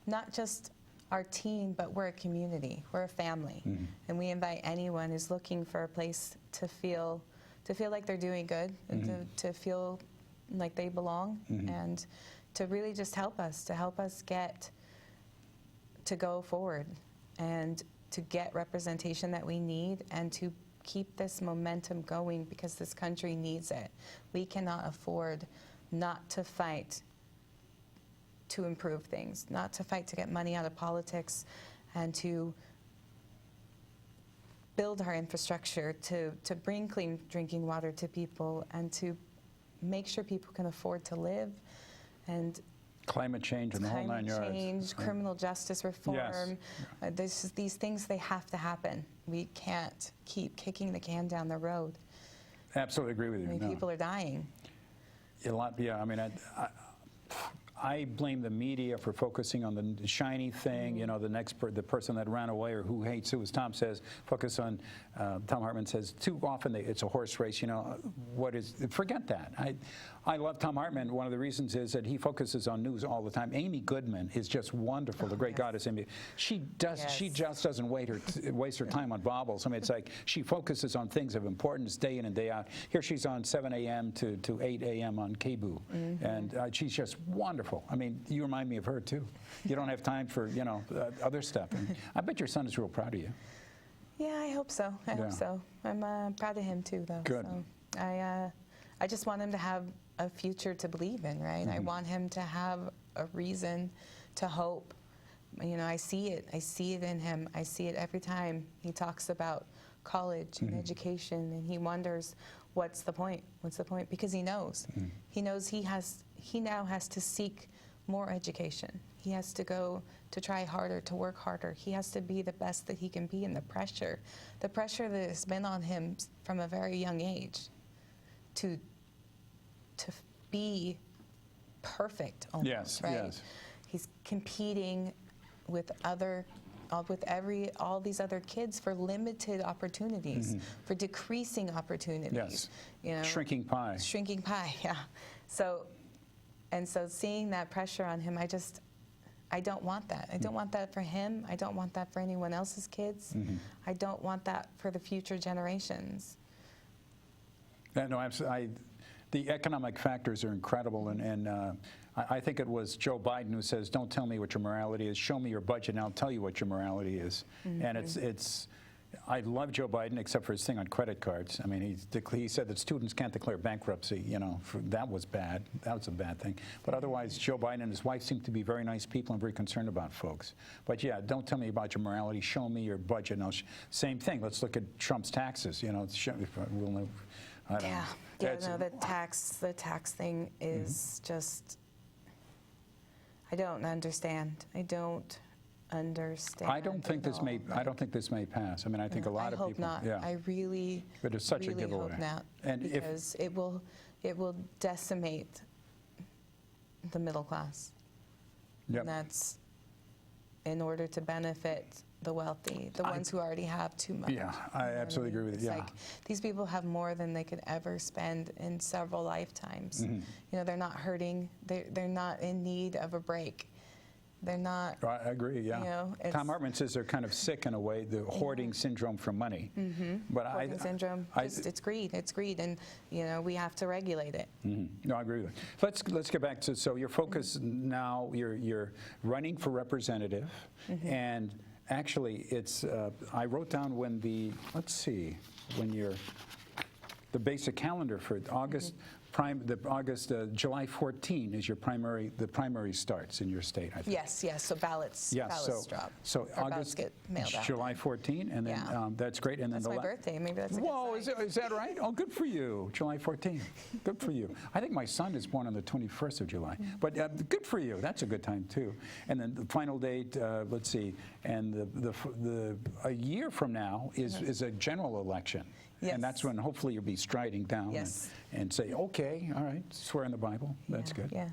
not just our team, but we're a community. We're a family. And we invite anyone who's looking for a place to feel like they're doing good and to feel like they belong and to really just help us get to go forward and to get representation that we need and to keep this momentum going because this country needs it. We cannot afford not to fight to improve things, not to fight to get money out of politics and to build our infrastructure, to bring clean drinking water to people and to make sure people can afford to live. And climate change and the whole 9 yards. Climate change, criminal justice reform. Yes. These things, they have to happen. We can't keep kicking the can down the road. Absolutely agree with you. People are dying. I mean, I blame the media for focusing on the shiny thing, you know, the person that ran away or who hates who, as Tom says, focus on, Tom Hartman says, too often it's a horse race, you know, forget that. I love Tom Hartman. One of the reasons is that he focuses on news all the time. Amy Goodman is just wonderful, the great goddess Amy. She just doesn't waste her time on baubles. I mean, it's like she focuses on things of importance day in and day out. Here she's on 7 a.m. to 8 a.m. on KBOO, and she's just wonderful. I mean, you remind me of her too. You don't have time for, you know, other stuff. And I bet your son is real proud of you. Yeah, I hope so. I hope so. I'm proud of him too, though. Good. So I just want him to have a future to believe in, right? I want him to have a reason to hope. You know, I see it. I see it in him. I see it every time he talks about college and education, and he wonders, what's the point? What's the point? Because he knows. He knows he now has to seek more education. He has to go to try harder, to work harder. He has to be the best that he can be, and the pressure that has been on him from a very young age to be perfect almost, Yes, right? yes. He's competing with all these other kids for limited opportunities, for decreasing opportunities. Yes. You know, Shrinking pie. Shrinking pie, yeah. So seeing that pressure on him, I don't want that. I don't want that for him. I don't want that for anyone else's kids. I don't want that for the future generations. Yeah, no, the economic factors are incredible, and I think it was Joe Biden who says, "Don't tell me what your morality is. Show me your budget, and I'll tell you what your morality is." And I love Joe Biden, except for his thing on credit cards. I mean, he said that students can't declare bankruptcy. You know, that was bad. That was a bad thing. But otherwise, Joe Biden and his wife seem to be very nice people and very concerned about folks. But yeah, don't tell me about your morality. Show me your budget. And same thing. Let's look at Trump's taxes. You know, we'll know. I don't know. Yeah, no, the tax thing is just, I don't understand. I don't understand. I don't think this may pass. I mean, I think a lot of people. I hope not. Yeah. I really, But it's such a really giveaway. hope not, And because it will decimate the middle class. Yep. And that's in order to benefit the wealthy, the ones who already have too much. Yeah, I absolutely agree with you. It's Yeah. like these people have more than they could ever spend in several lifetimes. You know, they're not hurting. They're not in need of a break. They're not. I agree, yeah. You know, Tom Hartman says they're kind of sick in a way, the hoarding syndrome for money. But Hoarding syndrome, it's greed. It's greed, and you know we have to regulate it. No, I agree with you. Let's get back to, so your focus now, you're running for representative, and actually it's, I wrote down when the basic calendar for August, July 14 is your primary, the primary starts in your state, I think. Yes, so ballots drop. So Or ballots August, get mailed out. July 14, and then Yeah. that's great. And then That's my birthday. Maybe that's a good Whoa, sign. is that right? Oh, good for you, July 14. Good for you. I think my son is born on the 21st of July, but good for you. That's a good time too. And then the final date, let's see, and a year from now is a general election. Yes. And that's when hopefully you'll be striding down Yes. and say, okay, all right, swear in the Bible. That's good. Yeah.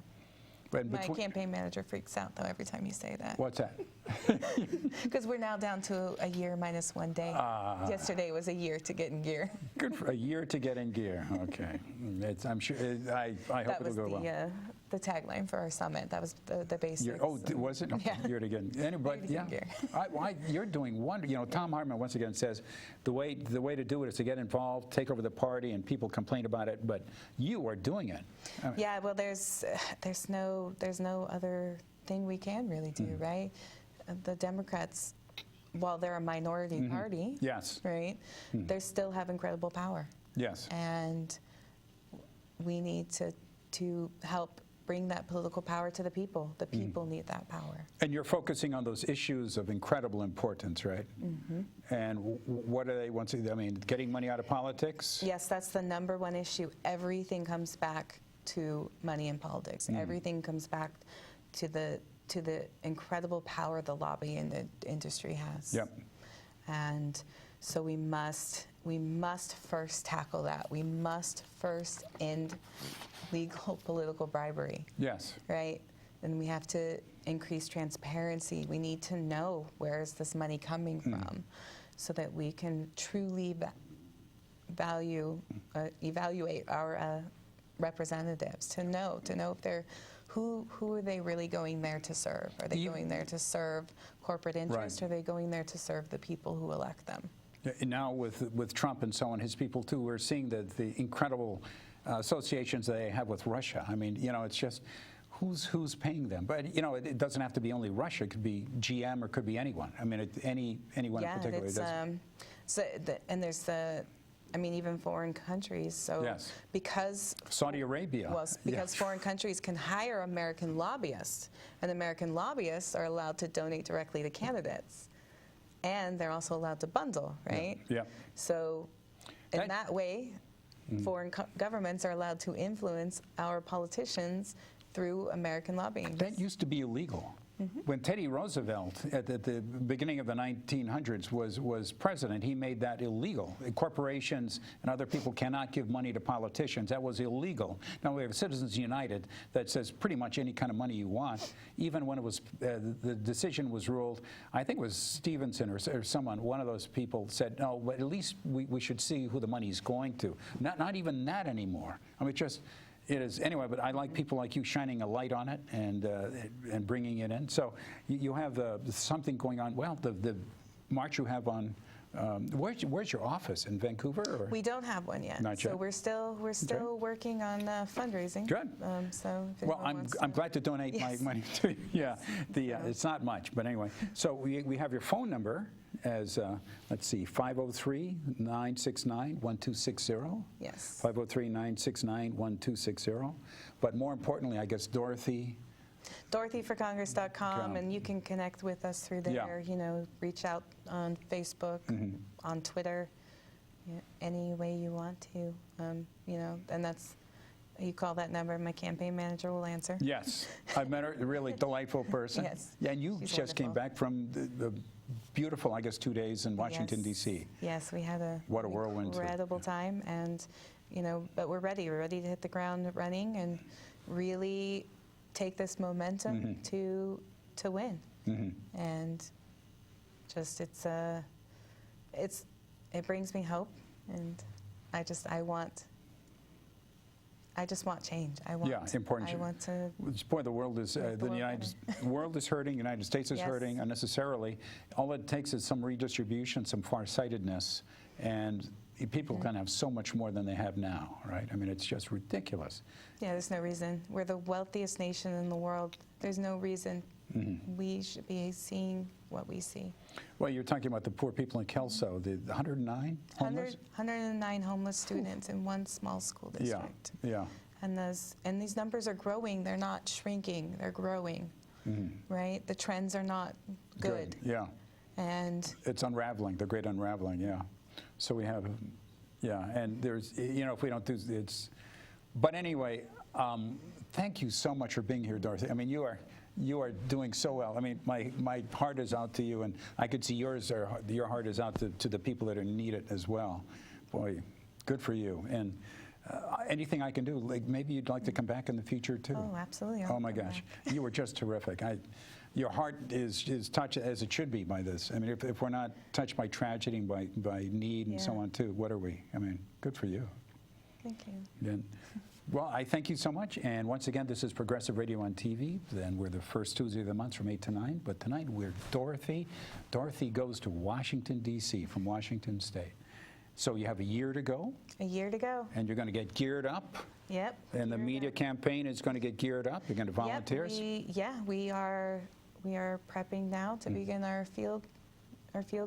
But My campaign manager freaks out though every time you say that. What's that? Because we're now down to a year minus 1 day. Yesterday was a year to get in gear. Good for a year to get in gear. Okay, I'm sure. I hope That was it'll go well. the tagline for our summit. That was the basics. Was it? Okay, Yeah. year to get in. Anybody? Year to Yeah. get in gear. You're doing wonderful. You know, Tom Hartman once again says the way to do it is to get involved, take over the party, and people complain about it, but you are doing it. I mean, Yeah, well, there's no other thing we can really do, right? The Democrats, while they're a minority party, Yes. right, they still have incredible power. Yes. And we need to help bring that political power to the people. The people need that power. And you're focusing on those issues of incredible importance, right? And what are they? I mean, getting money out of politics. Yes, that's the number one issue. Everything comes back to money in politics. Everything comes back to the incredible power the lobby and the industry has. Yep. And so we must first tackle that. We must first end legal political bribery, Yes. right? and we have to increase transparency. We need to know where is this money coming from, so that we can truly evaluate our representatives, to know if they're who are they really going there to serve? Are they going there to serve corporate interest? Or are they going there to serve the people who elect them? Now with Trump and so on, his people too, we're seeing the incredible associations they have with Russia. I mean, you know, it's just who's paying them? But you know, it doesn't have to be only Russia. It could be GM or it could be anyone. I mean, anyone in particular. And there's I mean, even foreign countries. So yes. Because Saudi Arabia. Well, because foreign countries can hire American lobbyists, and American lobbyists are allowed to donate directly to candidates, and they're also allowed to bundle, right? Yeah. So, in that way, foreign governments are allowed to influence our politicians through American lobbying. That used to be illegal. When Teddy Roosevelt, at the beginning of the 1900s, was president, he made that illegal. Corporations and other people cannot give money to politicians. That was illegal. Now we have Citizens United that says pretty much any kind of money you want. Even when it was the decision was ruled, I think it was Stevenson or someone, one of those people said, no, but at least we should see who the money is going to. Not even that anymore. I mean, just. It is anyway, but I like people like you shining a light on it and bringing it in. So you have something going on. Well, the march you have on. Where's your office in Vancouver? Or? We don't have one yet. Not yet. So we're still working on fundraising. Good. So well, I'm glad to donate my money to you. Yeah, it's not much, but anyway. So we have your phone number as let's see, 503-969-1260. Yes. 503-969-1260. But more importantly, I guess Dorothy. DorothyForCongress.com, and you can connect with us through there. Yeah. You know, reach out on Facebook, on Twitter, any way you want to. You know, and that's. You call that number, my campaign manager will answer. Yes, I've met her, a really delightful person. Yes. Yeah, and you She's just came wonderful. back from the beautiful, I guess, 2 days in Washington, D.C. Yes, we had What a whirlwind. incredible time, and you know, but we're ready. We're ready to hit the ground running and really take this momentum to win. And just it brings me hope, and I just want change. Important. I want to. Boy, the world is the world is hurting. United States is Yes. hurting unnecessarily. All it takes is some redistribution, some farsightedness, and people can have so much more than they have now, right? I mean, it's just ridiculous. Yeah, there's no reason. We're the wealthiest nation in the world. There's no reason we should be seeing what we see. Well, you're talking about the poor people in Kelso, the 109 homeless? 109 homeless students in one small school district. Yeah. And these numbers are growing. They're not shrinking. They're growing, right? The trends are not good. Yeah. And it's unraveling, the great unraveling, yeah. So we have, and there's, you know, if we don't do it's, but anyway, thank you so much for being here, Dorothy. I mean, you are doing so well. I mean, my heart is out to you, and I could see your heart is out to the people that need it as well. Boy, good for you. And anything I can do, like maybe you'd like to come back in the future too. Oh, absolutely. Oh my gosh, you were just terrific. Your heart is touched as it should be by this. I mean, if we're not touched by tragedy, by need and so on too, what are we? I mean, good for you. Thank you. And, well, I thank you so much. And once again, this is Progressive Radio on TV. Then we're the first Tuesday of the month from 8 to 9. But tonight we're Dorothy. Dorothy goes to Washington, D.C. from Washington State. So you have a year to go. A year to go. And you're going to get geared up. Yep. And the media campaign is going to get geared up. You're going to volunteers. We are prepping now to begin our field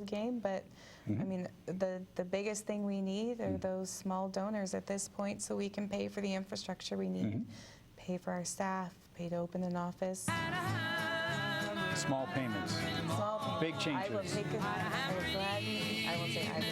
game, but I mean the biggest thing we need are those small donors at this point, so we can pay for the infrastructure we need, pay for our staff, pay to open an office. Small payments. Small payments. Big changes. I will take it. I will gladly. I will say I will.